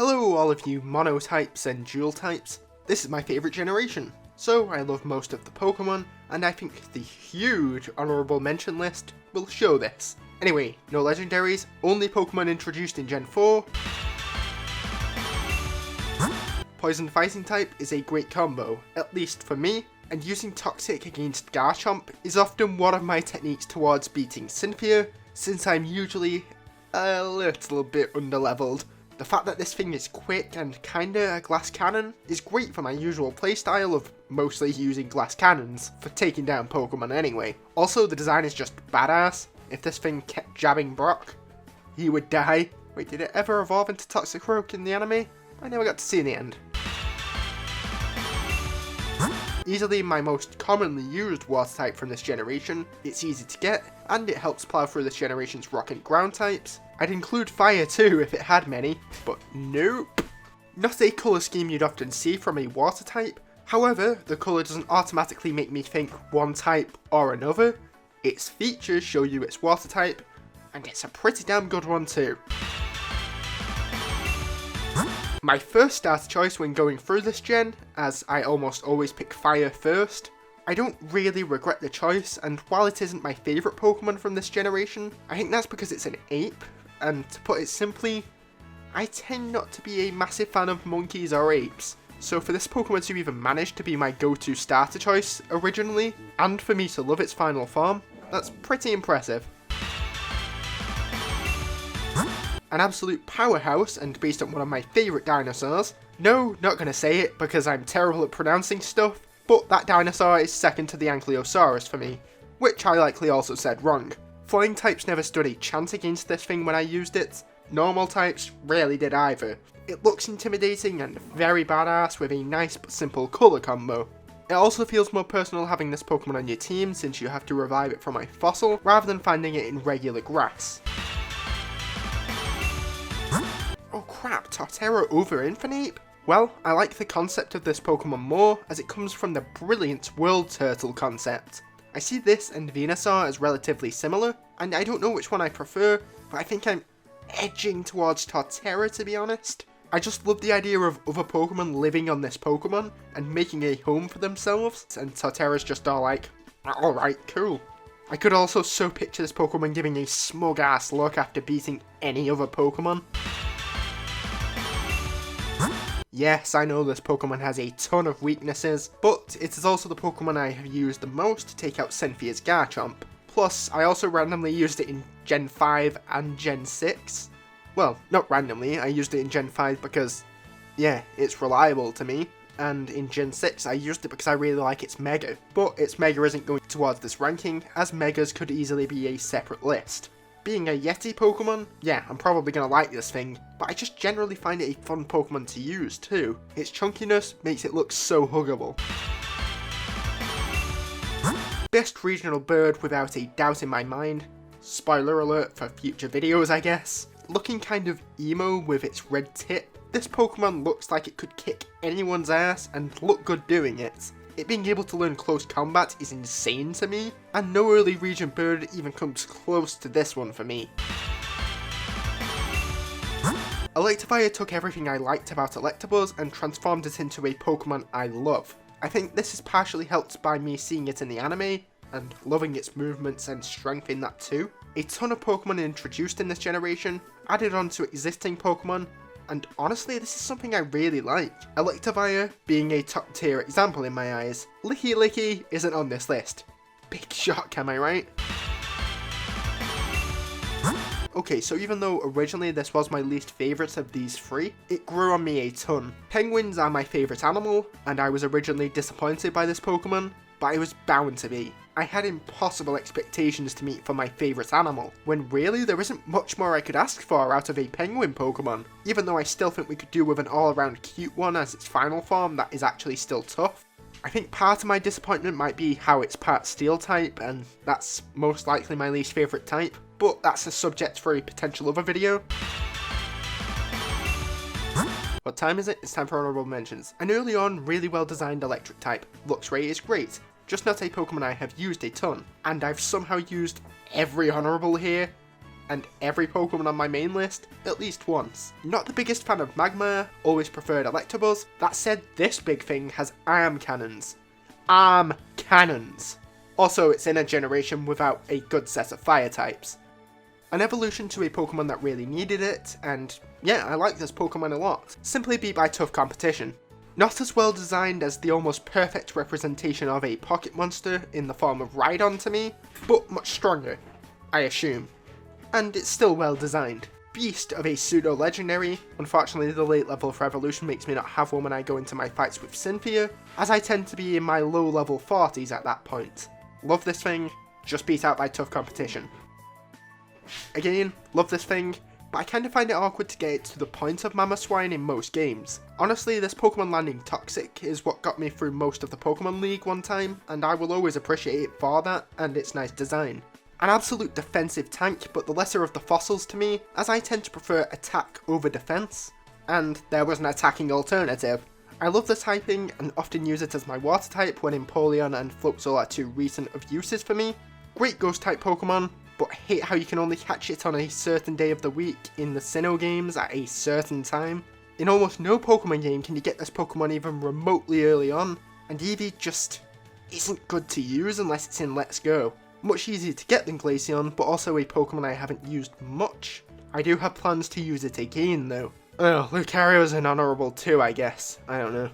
Hello all of you monotypes and dual types. This is my favourite generation, so I love most of the Pokemon, and I think the huge honourable mention list will show this. Anyway, no legendaries, only Pokemon introduced in Gen 4. Poison Fighting type is a great combo, at least for me, and using Toxic against Garchomp is often one of my techniques towards beating Cynthia, since I'm usually a little bit underleveled. The fact that this thing is quick and kinda a glass cannon is great for my usual playstyle of mostly using glass cannons for taking down Pokemon anyway. Also, the design is just badass. If this thing kept jabbing Brock, he would die. Wait, did it ever evolve into Toxic Rogue in the anime? I never got to see in the end. Easily my most commonly used water type from this generation, it's easy to get, and it helps plow through this generation's rock and ground types. I'd include fire too if it had many, but nope. Not a colour scheme you'd often see from a water type, however, the colour doesn't automatically make me think one type or another. Its features show you its water type, and it's a pretty damn good one too. My first starter choice when going through this gen, as I almost always pick fire first. I don't really regret the choice, and while it isn't my favourite Pokemon from this generation, I think that's because it's an ape, and to put it simply, I tend not to be a massive fan of monkeys or apes. So for this Pokemon to even manage to be my go-to starter choice originally, and for me to love its final form, that's pretty impressive. An absolute powerhouse, and based on one of my favourite dinosaurs. No, not gonna say it because I'm terrible at pronouncing stuff, but that dinosaur is second to the Ankylosaurus for me, which I likely also said wrong. Flying types never stood a chance against this thing when I used it, normal types rarely did either. It looks intimidating and very badass with a nice but simple colour combo. It also feels more personal having this Pokemon on your team since you have to revive it from a fossil rather than finding it in regular grass. Oh crap, Torterra over Infinite? Well, I like the concept of this Pokemon more as it comes from the brilliant World Turtle concept. I see this and Venusaur as relatively similar, and I don't know which one I prefer, but I think I'm edging towards Torterra to be honest. I just love the idea of other Pokemon living on this Pokemon and making a home for themselves, and Torterra's just all like, alright, cool. I could also so picture this Pokemon giving a smug ass look after beating any other Pokemon. Yes, I know this Pokemon has a ton of weaknesses, but it is also the Pokemon I have used the most to take out Cynthia's Garchomp. Plus, I also randomly used it in Gen 5 and Gen 6. Well, not randomly, I used it in Gen 5 because, yeah, it's reliable to me. And in Gen 6, I used it because I really like its Mega. But its Mega isn't going towards this ranking, as Megas could easily be a separate list. Being a Yeti Pokemon, yeah, I'm probably going to like this thing, but I just generally find it a fun Pokemon to use too. Its chunkiness makes it look so huggable. Best regional bird without a doubt in my mind. Spoiler alert for future videos I guess. Looking kind of emo with its red tip, this Pokemon looks like it could kick anyone's ass and look good doing it. It being able to learn close combat is insane to me, and no early region bird even comes close to this one for me. Electifier took everything I liked about Electabuzz and transformed it into a Pokemon I love. I think this is partially helped by me seeing it in the anime, and loving its movements and strength in that too. A ton of Pokemon introduced in this generation, added on to existing Pokemon, and honestly this is something I really like. Electifier being a top tier example in my eyes. Licky Licky isn't on this list. Big shock, am I right? Okay, so even though originally this was my least favourite of these three, it grew on me a ton. Penguins are my favourite animal, and I was originally disappointed by this Pokemon, but I was bound to be. I had impossible expectations to meet for my favourite animal, when really there isn't much more I could ask for out of a penguin Pokemon, even though I still think we could do with an all-around cute one as its final form that is actually still tough. I think part of my disappointment might be how it's part steel type, and that's most likely my least favourite type, but that's a subject for a potential other video. What time is it? It's time for honourable mentions. An early on, really well designed electric type. Looks rate is great. Just not a Pokemon I have used a ton, and I've somehow used every honourable here, and every Pokemon on my main list at least once. Not the biggest fan of Magmar, always preferred Electabuzz. That said, this big thing has arm cannons. Arm cannons! Also, it's in a generation without a good set of fire types. An evolution to a Pokemon that really needed it, and yeah, I like this Pokemon a lot. Simply beat by tough competition. Not as well designed as the almost perfect representation of a pocket monster in the form of Rhydon to me, but much stronger, I assume. And it's still well designed. Beast of a pseudo-legendary. Unfortunately, the late level for evolution makes me not have one when I go into my fights with Cynthia, as I tend to be in my low level 40s at that point. Love this thing, just beat out by tough competition. Again, love this thing, but I kinda find it awkward to get it to the point of Mamoswine in most games. Honestly, this Pokemon landing Toxic is what got me through most of the Pokemon League one time, and I will always appreciate it for that, and its nice design. An absolute defensive tank, but the lesser of the fossils to me, as I tend to prefer attack over defense. And there was an attacking alternative. I love the typing, and often use it as my water type when Empoleon and Floatzel are too recent of uses for me. Great ghost type Pokemon, but hate how you can only catch it on a certain day of the week in the Sinnoh games at a certain time. In almost no Pokemon game can you get this Pokemon even remotely early on, and Eevee just isn't good to use unless it's in Let's Go. Much easier to get than Glaceon, but also a Pokemon I haven't used much. I do have plans to use it again though. Oh, Lucario's an honourable too, I guess. I don't know.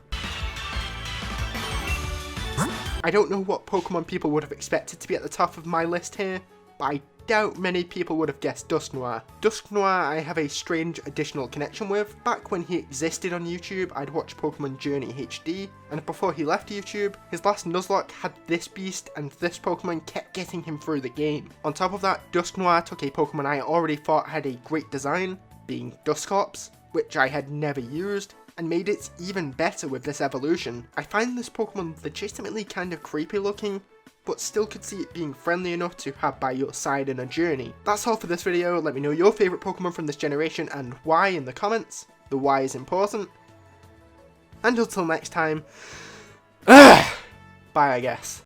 I don't know what Pokemon people would have expected to be at the top of my list here, but I doubt many people would have guessed Dusknoir. Dusknoir I have a strange additional connection with. Back when he existed on YouTube, I'd watch Pokemon Journey HD, and before he left YouTube, his last Nuzlocke had this beast, and this Pokemon kept getting him through the game. On top of that, Dusknoir took a Pokemon I already thought had a great design, being Dusclops, which I had never used, and made it even better with this evolution. I find this Pokemon legitimately kind of creepy looking, but still could see it being friendly enough to have by your side in a journey. That's all for this video. Let me know your favourite Pokemon from this generation and why in the comments. The why is important. And until next time, bye I guess.